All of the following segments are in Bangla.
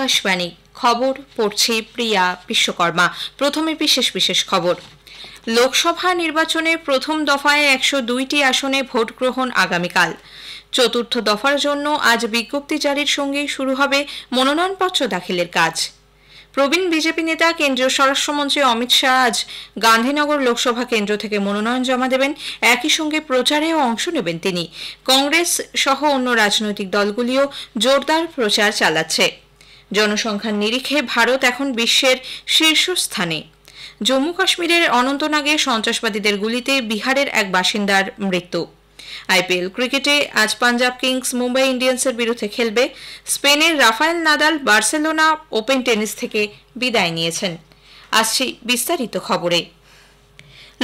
আকাশবাণী খবর পড়ছি প্রিয়া বিশ্বকর্মা। প্রথমে বিশেষ খবর। লোকসভা নির্বাচনের প্রথম দফায় 102টি আসনে ভোট গ্রহণ আগামীকাল। চতুর্থ দফার জন্য আজ বিজ্ঞপ্তি জারির সঙ্গেই শুরু হবে মনোনয়নপত্র দাখিলের কাজ। প্রবীণ বিজেপি নেতা কেন্দ্রীয় স্বরাষ্ট্রমন্ত্রী অমিত শাহ আজ গান্ধীনগর লোকসভা কেন্দ্র থেকে মনোনয়ন জমা দেবেন। একই সঙ্গে প্রচারেও অংশ নেবেন তিনি। কংগ্রেস সহ অন্য রাজনৈতিক দলগুলিও জোরদার প্রচার চালাচ্ছে। জনসংখ্যার নিরিখে ভারত এখন বিশ্বের শীর্ষস্থানে। জম্মু কাশ্মীরের অনন্তনাগে সন্ত্রাসবাদীদের গুলিতে বিহারের এক বাসিন্দার মৃত্যু। আইপিএল ক্রিকেটে আজ পাঞ্জাব কিংস মুম্বাই ইন্ডিয়ান্সের বিরুদ্ধে খেলবে। স্পেনের Rafael Nadal Barcelona Open tennis থেকে বিদায় নিয়েছেন। আসছি বিস্তারিত খবরে।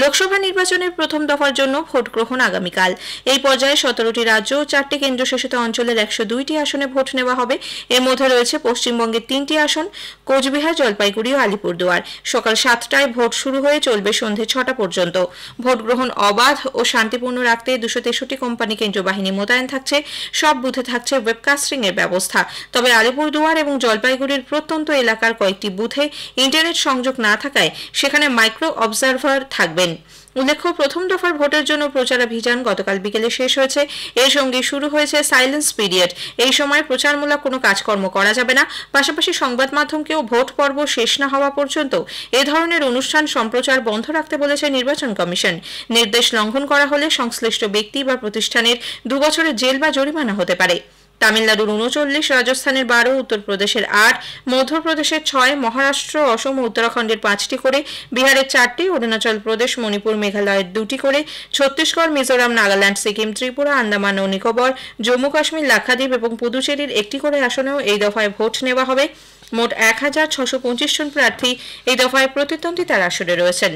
লোকসভা নির্বাচনের প্রথম দফার জন্য ভোট গ্রহণ আগামীকাল। এই পর্যায়ে 17টি রাজ্য ও 4টি কেন্দ্রশাসিত অঞ্চলের 102টি আসনে ভোট নেওয়া হবে। এর মধ্যে রয়েছে পশ্চিমবঙ্গের 3টি আসন, কোচবিহার, জলপাইগুড়ি ও আলিপুরদুয়ার। সকাল 7টায় ভোট শুরু হয়ে চলবে সন্ধে 6টা পর্যন্ত। ভোট গ্রহণ অবাধ ও শান্তিপূর্ণ রাখতে 263 কোম্পানি কেন্দ্রীয় বাহিনী মোতায়েন থাকছে। সব বুথে থাকছে ওয়েবকাস্টিং এর ব্যবস্থা। তবে আলিপুরদুয়ার এবং জলপাইগুড়ির প্রত্যন্ত এলাকার কয়েকটি বুথে ইন্টারনেট সংযোগ না থাকায় সেখানে মাইক্রো অবজারভার থাকবে। উল্লেখ্য, প্রথম দফার ভোটের জন্য প্রচারাভিযান গতকাল বিকেলে শেষ হয়েছে। এর সঙ্গে শুরু হয়েছে সাইলেন্স পিরিয়ড। এই সময় প্রচারমূলক কোনো কাজকর্ম করা যাবে না। পাশাপাশি সংবাদ মাধ্যমকেও ভোট পর্ব শেষ না হওয়া পর্যন্ত এ ধরনের অনুষ্ঠান সম্প্রচার বন্ধ রাখতে বলেছে নির্বাচন কমিশন। নির্দেশ লঙ্ঘন করা হলে সংশ্লিষ্ট ব্যক্তি বা প্রতিষ্ঠানের 2 বছরের জেল বা জরিমানা হতে পারে। তামিলনাড়ুর 39, রাজস্থানের 12, উত্তরপ্রদেশের 8, মধ্যপ্রদেশের 6, মহারাষ্ট্র, অসম ও উত্তরাখণ্ডের 5টি করে, বিহারের 4টি, অরুণাচল প্রদেশ, মণিপুর, মেঘালয়ের 2টি করে, ছত্তিশগড়, মিজোরাম, নাগাল্যান্ড, সিকিম, ত্রিপুরা, আন্দামান ও নিকোবর, জম্মু কাশ্মীর, লাক্ষাদ্বীপ এবং পুদুচেরির 1টি করে আসনেও এই দফায় ভোট নেওয়া হবে। মোট 1625 জন প্রার্থী এই দফায় প্রতিদ্বন্দ্বিতার আসরে রয়েছেন।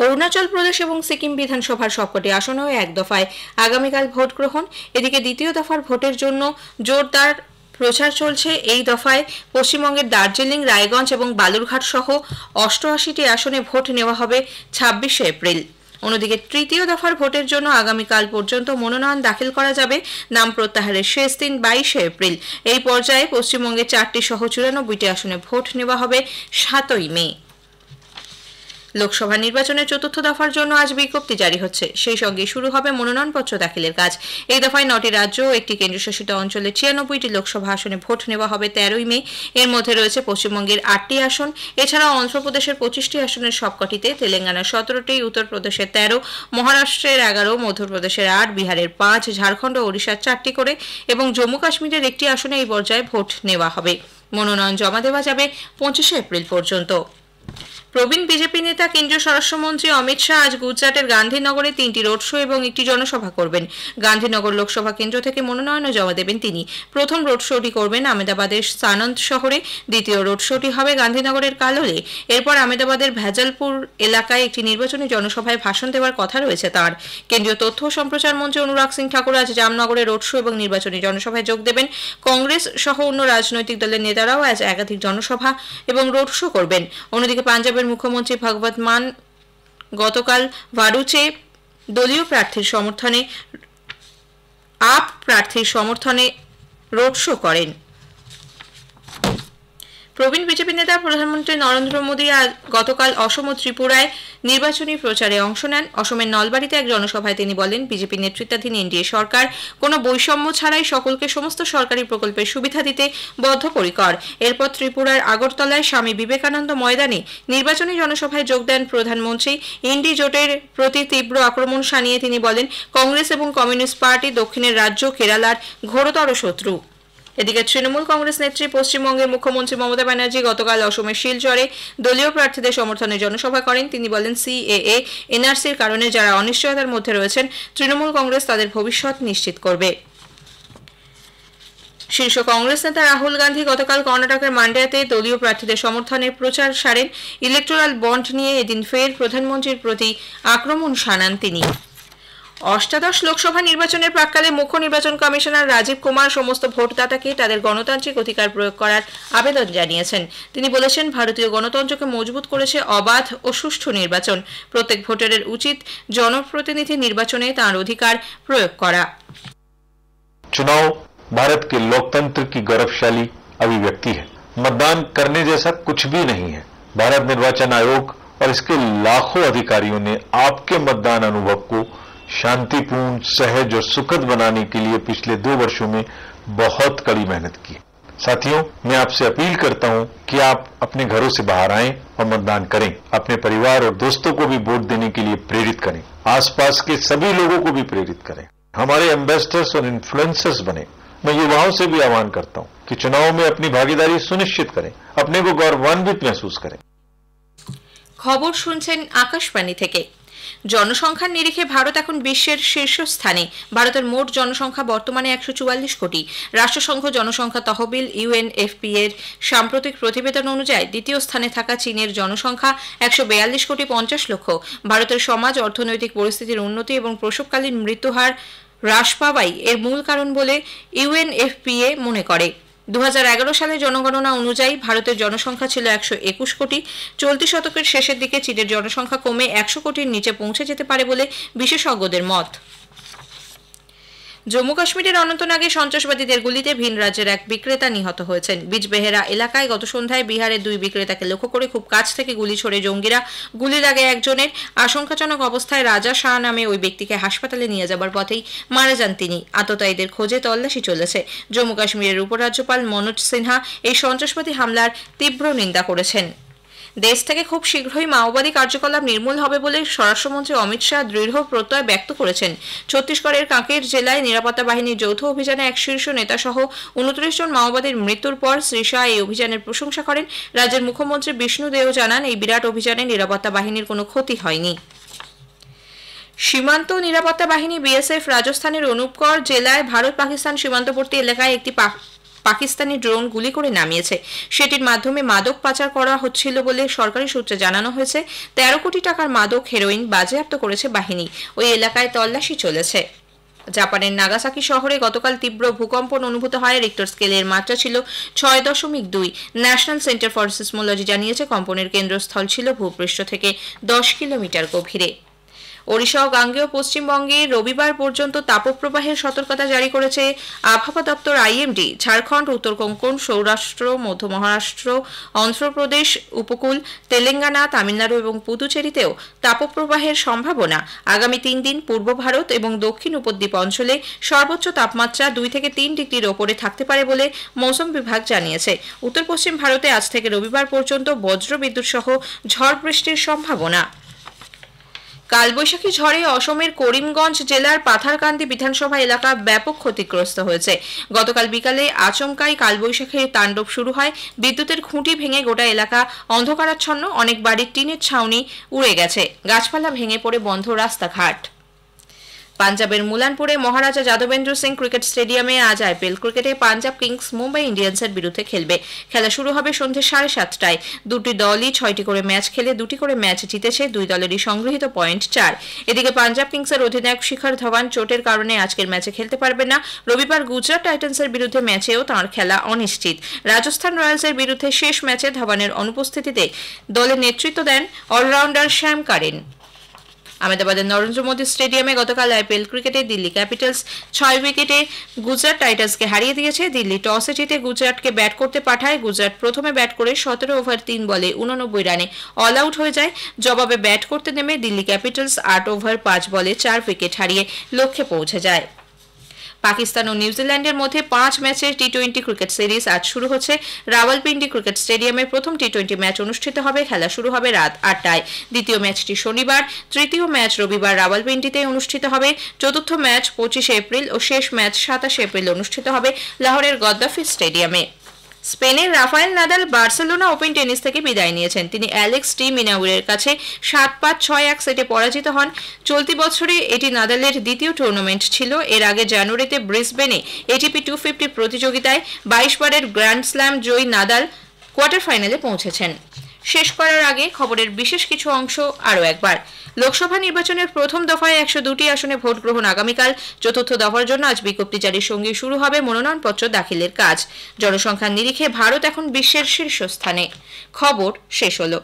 অরুণাচল প্রদেশ এবং সিকিম বিধানসভার সবকটি আসনেও এক দফায় আগামীকাল ভোট গ্রহণ। এদিকে দ্বিতীয় দফার ভোটের জন্য জোরদার প্রচার চলছে। এই দফায় পশ্চিমবঙ্গের দার্জিলিং, রায়গঞ্জ এবং বালুরঘাট সহ 88টি আসনে ভোট নেওয়া হবে 26শে এপ্রিল। অন্যদিকে তৃতীয় দফার ভোটের জন্য আগামীকাল পর্যন্ত মনোনয়ন দাখিল করা যাবে। নাম প্রত্যাহারের শেষ দিন 22শে এপ্রিল। এই পর্যায়ে পশ্চিমবঙ্গের 4টি সহ 94টি আসনে ভোট নেওয়া হবে 7ই মে। লোকসভা নির্বাচনের চতুর্থ দফার জন্য আজ বিজ্ঞপ্তি জারি হচ্ছে। সেই সঙ্গে শুরু হবে মনোনয়নপত্র দাখিলের কাজ। এই দফায় 9টি রাজ্য ও একটি কেন্দ্রশাসিত অঞ্চলে 96টি লোকসভা আসনে ভোট নেওয়া হবে 13ই মে। এর মধ্যে রয়েছে পশ্চিমবঙ্গের 8টি আসন, এছাড়াও অন্ধ্রপ্রদেশের 25টি আসনের সবকটিতে, তেলেঙ্গানার 17টি, উত্তরপ্রদেশের 13, মহারাষ্ট্রের 11, মধ্যপ্রদেশের 8, বিহারের 5, ঝাড়খণ্ড ও ওড়িশার 4টি করে এবং জম্মু কাশ্মীরের 1টি আসনে এই পর্যায়ে ভোট নেওয়া হবে। মনোনয়ন জমা দেওয়া যাবে 25শে এপ্রিল পর্যন্ত। প্রবীণ বিজেপি নেতা কেন্দ্রীয় স্বরাষ্ট্রমন্ত্রী অমিত শাহ আজ গুজরাটের গান্ধীনগরে 3টি রোড শো এবং একটি জনসভা করবেন। গান্ধীনগর লোকসভা কেন্দ্র থেকে মনোনয়নও জমা দেবেন তিনি। প্রথম রোড শোটি করবেন আহমেদাবাদের সানন্দ শহরে। দ্বিতীয় রোড শোটি হবে গান্ধীনগরের কালোলে। এরপর আহমেদাবাদের ভেজালপুর এলাকায় একটি নির্বাচনী জনসভায় ভাষণ দেওয়ার কথা রয়েছে তার। কেন্দ্রীয় তথ্য ও সম্প্রচার মন্ত্রী অনুরাগ সিং ঠাকুর আজ জামনগরে রোড শো এবং নির্বাচনী জনসভায় যোগ দেবেন। কংগ্রেস সহ অন্য রাজনৈতিক দলের নেতারাও আজ একাধিক জনসভা এবং রোড শো করবেন। অন্যদিকে পাঞ্জাবের মুখ্যমন্ত্রী ভগবত মান গতকাল ভারুচে দলীয় প্রার্থীর সমর্থনে আপ প্রার্থীর সমর্থনে রোড শো করেন। প্রবীণ বিজেপি নেতা প্রধানমন্ত্রী নরেন্দ্র মোদী গতকাল অসম ও ত্রিপুরায় নির্বাচনী প্রচারে অংশ নেন। অসমের নলবাড়িতে এক জনসভায় তিনি বলেন, বিজেপি নেতৃত্বাধীন এনডিএ সরকার কোনো বৈষম্য ছাড়াই সকলকে সমস্ত সরকারি প্রকল্পের সুবিধা দিতে বদ্ধপরিকর। এরপর ত্রিপুরার আগরতলায় স্বামী বিবেকানন্দ ময়দানে নির্বাচনী জনসভায় যোগ দেন প্রধানমন্ত্রী। ইন্ডি জোটের প্রতি তীব্র আক্রমণ শানিয়ে তিনি বলেন, কংগ্রেস এবং কমিউনিস্ট পার্টি দক্ষিণের রাজ্য কেরালার ঘোরতর শত্রু। এদিকে তৃণমূল কংগ্রেস নেত্রী পশ্চিমবঙ্গের মুখ্যমন্ত্রী মমতা ব্যানার্জি গতকাল অসমের শিলচরে দলীয় প্রার্থীদের সমর্থনে জনসভা করেন। তিনি বলেন, সিএএ, এনআরসির কারণে যারা অনিশ্চয়তার মধ্যে রয়েছেন, তৃণমূল কংগ্রেস তাদের ভবিষ্যৎ নিশ্চিত করবে। শীর্ষ কংগ্রেস নেতা রাহুল গান্ধী গতকাল কর্ণাটকের মান্ড্যাতে দলীয় প্রার্থীদের সমর্থনে প্রচার সারেন। ইলেকটোরাল বন্ড নিয়ে এদিন ফের প্রধানমন্ত্রীর প্রতি আক্রমণ শানান তিনি। অষ্টাদশ লোকসভা নির্বাচনের প্রাক্কালে মুখ্য নির্বাচন কমিশনার রাজীব কুমার সমস্ত ভোটদাতাকে তাদের গণতান্ত্রিক অধিকার প্রয়োগ করার আবেদন জানিয়েছেন। তিনি বলেছেন, ভারতীয় গণতন্ত্রকে মজবুত করেছে অবাধ ও সুষ্ঠু নির্বাচন। প্রত্যেক ভোটারের উচিত জনপ্রতিনিধি নির্বাচনে তার অধিকার প্রয়োগ করা। चुनाव भारत के लोकतंत्र की गौरवशाली अभिव्यक्ति है। मतदान करने जैसा कुछ भी नहीं है। भारत निर्वाचन आयोग और इसके लाखों अधिकारियों ने आपके मतदान अनुभव को शांतिपूर्ण, सहज और सुखद बनाने के लिए पिछले 2 वर्षों में बहुत कड़ी मेहनत की। साथियों, मैं आपसे अपील करता हूं कि आप अपने घरों से बाहर आएं और मतदान करें। अपने परिवार और दोस्तों को भी वोट देने के लिए प्रेरित करें। आसपास के सभी लोगों को भी प्रेरित करें। हमारे एम्बेसडर्स और इन्फ्लुएंसर्स बने। मैं युवाओं से भी आह्वान करता हूं कि चुनाव में अपनी भागीदारी सुनिश्चित करें, अपने को गौरवान्वित महसूस करें। খবর শুনছেন আকাশবাণী থেকে। জনসংখ্যার নিরিখে ভারত এখন বিশ্বের শীর্ষস্থানে। ভারতের মোট জনসংখ্যা বর্তমানে 144 কোটি। রাষ্ট্রসংঘ জনসংখ্যা তহবিল ইউএনএফপি এর সাম্প্রতিক প্রতিবেদন অনুযায়ী দ্বিতীয় স্থানে থাকা চীনের জনসংখ্যা 142 কোটি 50 লক্ষ। ভারতের সমাজ অর্থনৈতিক পরিস্থিতির উন্নতি এবং প্রসবকালীন মৃত্যুহার হ্রাস পাওয়াই এর মূল কারণ বলে ইউএনএফপিএ মনে করে। 2011 সালে জনগণনা অনুযায়ী ভারতের জনসংখ্যা ছিল 121 কোটি। চলতি শতকের শেষের দিকে চীনের জনসংখ্যা কমে 100 কোটির নিচে পৌঁছে যেতে পারে বলে বিশেষজ্ঞদের মত। জম্মু কাশ্মীরের অনন্তনাগে সন্ত্রাসবাদীদের গুলিতে ভিন রাজ্যের এক বিক্রেতা নিহত হয়েছেন। বিজবেহেরা এলাকায় গত সন্ধ্যায় বিহারের 2 বিক্রেতাকে লক্ষ্য করে খুব কাছ থেকে গুলি ছোড়ে জঙ্গিরা। গুলি লাগে একজনের। আশঙ্কাজনক অবস্থায় রাজা শাহ নামে ওই ব্যক্তিকে হাসপাতালে নিয়ে যাবার পথেই মারা যান তিনি। আততায়ীদের খোঁজে তল্লাশি চলেছে। জম্মু কাশ্মীরের উপরাজ্যপাল মনোজ সিনহা এই সন্ত্রাসবাদী হামলার তীব্র নিন্দা করেছেন। দেশ থেকে খুব শীঘ্রই মাওবাদী কার্যকলাপ নির্মূল হবে বলে স্বরাষ্ট্রমন্ত্রী অমিত শাহ দৃঢ় প্রত্যয় ব্যক্ত করেছেন। ছত্তিশগড়ের কাঁকের জেলায় নিরাপত্তা বাহিনীর যৌথ অভিযানে এক শীর্ষ নেতা সহ 29 জন মাওবাদীর মৃত্যুর পর শ্রী শাহ এই অভিযানের প্রশংসা করেন। রাজ্যের মুখ্যমন্ত্রী বিষ্ণু দেও জানান, এই বিরাট অভিযানে নিরাপত্তা বাহিনীর কোনো ক্ষতি হয়নি। সীমান্ত নিরাপত্তা বাহিনী বিএসএফ রাজস্থানের অনুপগড় জেলায় ভারত পাকিস্তান সীমান্তবর্তী এলাকায় একটি পাকিস্তানি ড্রোন গুলি করে নামিয়েছে। সেটির মাধ্যমে মাদক পাচার করা হচ্ছিল বলে সরকারি সূত্রে জানানো হয়েছে। 13 কোটি টাকার মাদক হেরোইন বাজেয়াপ্ত করেছে বাহিনী। ওই এলাকায় তল্লাশি চলেছে। জাপানের নাগাসাকি শহরে গতকাল তীব্র ভূকম্পন অনুভূত হয়। রিক্টার স্কেলের মাত্রা ছিল 6.2। ন্যাশনাল সেন্টার ফর সিসমোলজি জানিয়েছে কম্পনের কেন্দ্রস্থল ছিল ভূপৃষ্ঠ থেকে 10 কিলোমিটার গভীরে। ওড়িশা ও গাঙ্গেয় পশ্চিমবঙ্গে রবিবার পর্যন্ত তাপপ্রবাহের সতর্কতা জারি করেছে আবহাওয়া দপ্তর আইএমডি। ঝাড়খণ্ড, উত্তর কোঙ্কণ, সৌরাষ্ট্র, মধ্য মহারাষ্ট্র, অন্ধ্রপ্রদেশ উপকূল, তেলেঙ্গানা, তামিলনাড়ু এবং পুদুচেরিতেও তাপপ্রবাহের সম্ভাবনা। আগামী 3 দিন পূর্ব ভারত এবং দক্ষিণ উপদ্বীপ অঞ্চলে সর্বোচ্চ তাপমাত্রা 2 থেকে 3 ডিগ্রির ওপরে থাকতে পারে বলে মৌসুম বিভাগ জানিয়েছে। উত্তর পশ্চিম ভারতে আজ থেকে রবিবার পর্যন্ত বজ্রবিদ্যুৎ সহ ঝড় বৃষ্টির সম্ভাবনা। কালবৈশাখী ঝড়ে অসমের করিমগঞ্জ জেলার পাথারকান্দি বিধানসভা এলাকা ব্যাপক ক্ষতিগ্রস্ত হয়েছে। গতকাল বিকালে আচমকাই কালবৈশাখীর তাণ্ডব শুরু হয়। বিদ্যুতের খুঁটি ভেঙে গোটা এলাকা অন্ধকারাচ্ছন্ন। অনেক বাড়ির টিনের ছাউনি উড়ে গেছে। গাছপালা ভেঙে পড়ে বন্ধ রাস্তাঘাট। পাঞ্জাবের মুলানপুরে মহারাজা যাদবেন্দ্র সিং ক্রিকেট স্টেডিয়ামে আজ আইপিএল ক্রিকেটে পাঞ্জাব কিংস মুম্বাই ইন্ডিয়ান্সের বিরুদ্ধে খেলবে। খেলা শুরু হবে সন্ধ্যে 7:30টায়। দুটি দলই 6টি করে ম্যাচ খেলে 2টি করে ম্যাচ জিতেছে। 2 দলেরই সংগৃহীত পয়েন্ট 4। এদিকে পাঞ্জাব কিংসের অধিনায়ক শিখর ধাওয়ান চোটের কারণে আজকের ম্যাচে খেলতে পারবেন না। রবিবার গুজরাট টাইটান্সের বিরুদ্ধে ম্যাচেও তাঁর খেলা অনিশ্চিত। রাজস্থান রয়্যালসের বিরুদ্ধে শেষ ম্যাচে ধাওয়ানের অনুপস্থিতিতে দলের নেতৃত্ব দেন অলরাউন্ডার শ্যাম কারেন। আহমেদাবাদের নরেন্দ্র মোদী স্টেডিয়ামে গতকাল আইপিএল ক্রিকেটে দিল্লি ক্যাপিটালস 6 উইকেটে গুজরাট টাইটান্সকে হারিয়ে দিয়েছে। দিল্লি টসে জিতে গুজরাটকে ব্যাট করতে পাঠায়। গুজরাট প্রথমে ব্যাট করে 17 ওভার 3 বলে 89 রানে অল আউট হয়ে যায়। জবাবে ব্যাট করতে নেমে দিল্লি ক্যাপিটালস 8 ওভার 5 বলে 4 উইকেট হারিয়ে লক্ষ্যে পৌঁছে যায়। পাকিস্তান ও নিউজিল্যান্ডের মধ্যে 5 ম্যাচের টি20 ক্রিকেট সিরিজ আজ শুরু হচ্ছে। রাওয়ালপিন্ডি ক্রিকেট স্টেডিয়ামে প্রথম টি20 ম্যাচ অনুষ্ঠিত হবে। খেলা শুরু হবে রাত 8টায়। দ্বিতীয় ম্যাচটি শনিবার, তৃতীয় ম্যাচ রবিবার রাওয়ালপিন্ডিতে অনুষ্ঠিত হবে। চতুর্থ ম্যাচ 25 এপ্রিল ও শেষ ম্যাচ 27 এপ্রিল অনুষ্ঠিত হবে লাহোরের গদ্দাফি স্টেডিয়ামে। স্পেনের Rafael Nadal Barcelona Open tennis থেকে বিদায় নিয়েছেন। তিনি অ্যালেক্স ডি মিনাউরের কাছে 7-5, 6-1 সেটে পরাজিত হন। চলতি বছরে এটি নাদালের দ্বিতীয় টুর্নামেন্ট ছিল। এর আগে জানুয়ারিতে ব্রিসবেনে এটিপি 250 প্রতিযোগিতায় 22 বারের গ্র্যান্ড স্ল্যাম জয়ী নাদাল কোয়ার্টার ফাইনালে পৌঁছেছেন। শেষ করার আগে খবরের বিশেষ কিছু অংশ আরও একবার। লোকসভা নির্বাচনের প্রথম দফায় 102টি আসনে ভোট গ্রহণ আগামীকাল। চতুর্থ দফার জন্য আজ বিজ্ঞপ্তি জারির সঙ্গে শুরু হবে মনোনয়নপত্র দাখিলের কাজ। জনসংখ্যার নিরিখে ভারত এখন বিশ্বের শীর্ষস্থানে। খবর শেষ হলো।